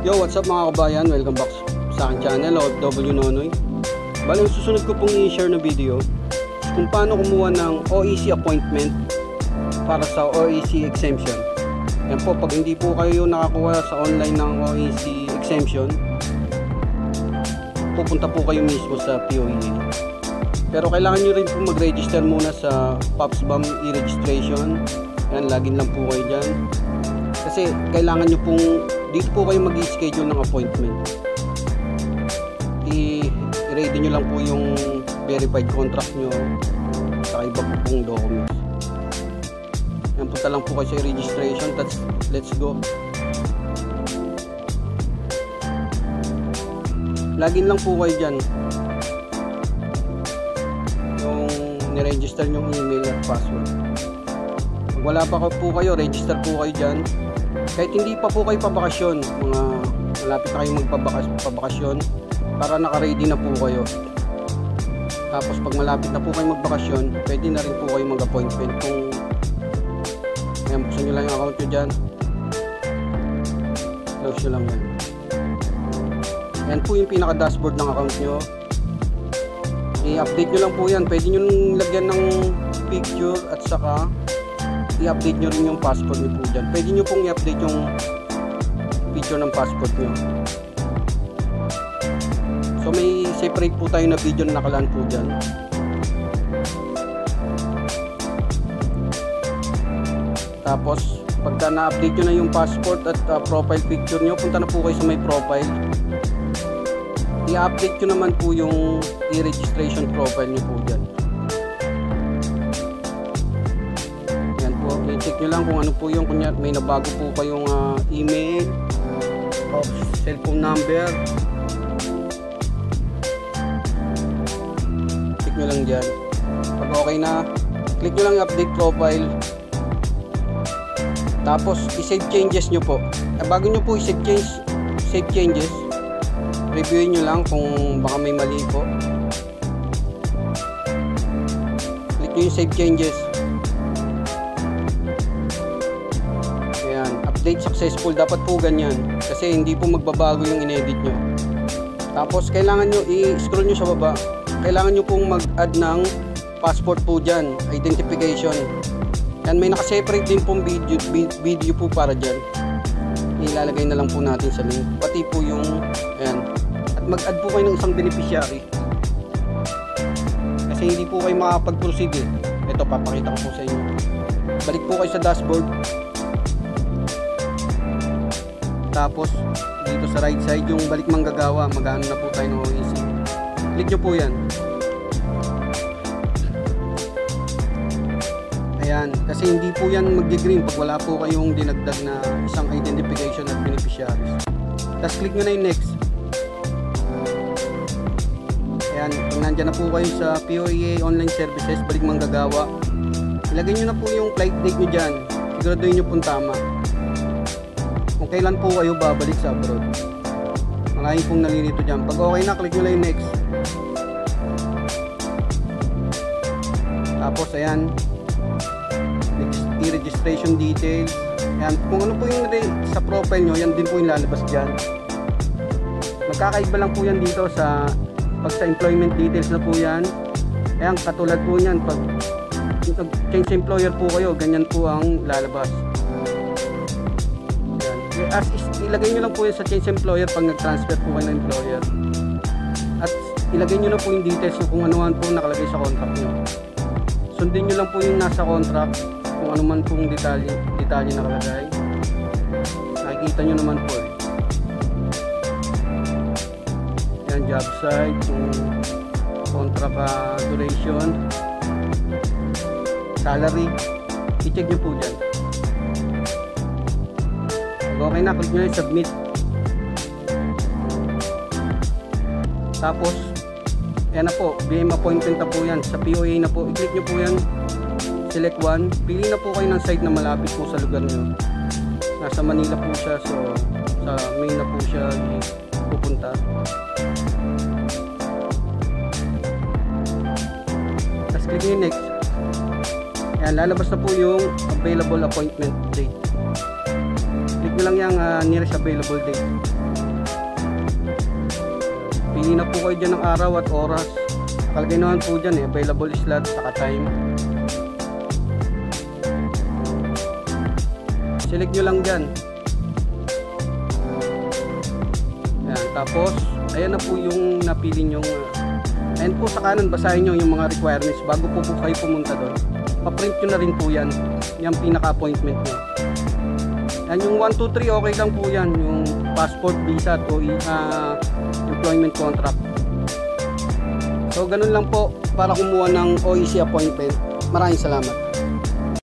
Yo, what's up mga kabayan? Welcome back sa aking channel, OFW Nonoy. Bali, ang susunod ko pong i-share na video kung paano kumuha ng OEC appointment para sa OEC exemption. Yan po, pag hindi po kayo nakakuha sa online ng OEC exemption, pupunta po kayo mismo sa POEA. Pero kailangan nyo rin po mag-register muna sa POPSBAM e-registration. Yan, login lang po kayo dyan. Kasi kailangan nyo pong, dito po kayo mag-i-schedule ng appointment. I-ready nyo lang po yung verified contract nyo sa iba po pong documents. Yan, punta lang po kayo sa registration. Let's go. Login lang po kayo dyan. Yung niregister yung email at password. Pag wala pa po kayo, register po kayo dyan. Kahit hindi pa po kayo pabakasyon, mga malapit na kayo magpabakasyon, para naka-ready na po kayo. Tapos pag malapit na po kayo magbakasyon, pwede na rin po kayo mag-appointment. Kung ayan, buksan nyo lang yung account nyo dyan, close nyo lang yan. Ayan po yung pinaka-dashboard ng account nyo. I-update nyo lang po yan. Pwede nyo lagyan ng picture at saka i-update nyo rin yung passport nyo po dyan. Pwede nyo pong i-update yung picture ng passport nyo. So may separate po tayo na video na nakalaan po dyan. Tapos pagka na-update nyo na yung passport at profile picture nyo, punta na po kayo sa may profile. I-update nyo naman po yung e-registration profile nyo po dyan. I-check nyo lang kung ano po yung, kunyari may nabago po kayong email o cellphone number. Check nyo lang dyan. Pag okay na, click nyo lang yung update profile. Tapos i-save changes nyo po. Bago nyo po i-save changes, reviewin nyo lang kung baka may mali po. Click nyo yung save changes. Update successful, dapat po ganyan kasi hindi po magbabago yung inedit nyo. Tapos kailangan nyo i-scroll nyo sa baba, kailangan nyo pong mag-add ng passport po dyan, identification. Yan, may nakaseparate din pong video po para dyan, ilalagay na lang po natin sa link, pati po yung ayan. At mag-add po kayo ng isang beneficiary kasi hindi po kayo makapag-proceed eh. Ito, papakita ko po sa inyo. Balik po kayo sa dashboard. Tapos dito sa right side yung balik manggagawa, mag-ano na po tayo ng OEC. Click nyo po yan. Ayan, kasi hindi po yan mag-green pag wala po kayong dinagdag na isang identification at beneficiaries. Tapos click nyo na yung next. Ayan, kung nandyan na po kayo sa POEA online services, balik manggagawa, ilagay nyo na po yung flight date nyo dyan. Siguraduhin nyo pong tama kung kailan po kayo babalik sa abroad. Maraming pong nalilito dyan. Pag okay na, click nyo lang yung next. Tapos ayan, registration details. Ayan, kung ano po yung sa profile nyo, yan din po yung lalabas dyan. Magkakaiba lang po yan dito sa pag sa employment details na po yan. Ayan, katulad po yan, pag change employer po kayo, ganyan po ang lalabas. As ilagay nyo lang po yun sa change employer pag nag-transfer po kayo ng employer. At ilagay nyo lang po yung details kung ano man po nakalagay sa contract nyo. Sundin nyo lang po yung nasa contract kung ano man pong detalye nakalagay. Nakikita nyo naman po eh. Yan, job site, yung contract duration, salary, i-check nyo po dyan. Okay na, click nyo na yung submit. Tapos yan na po, BM appointment na po yan sa POEA na po. I-click nyo po yan, select one, pili na po kayo ng site na malapit po sa lugar nyo. Nasa Manila po siya, so sa Main na po siya pupunta. Tapos click nyo yung next. Yan, lalabas na po yung available appointment date. Click nyo lang yung nearest available date. Pili na po kayo dyan ng araw at oras. Nakalagay naman po dyan available slot saka time. Select nyo lang dyan. Ayan, tapos ayan na po yung napili nyong ayan po sa kanan, basahin nyo yung mga requirements bago po kayo pumunta doon. Pa-print nyo na rin po yan, yung pinaka-appointment nyo. Yan yung 1, 2, 3 okay lang po yan, yung passport, visa at employment contract. So ganun lang po para kumuha ng OEC appointment. Maraming salamat.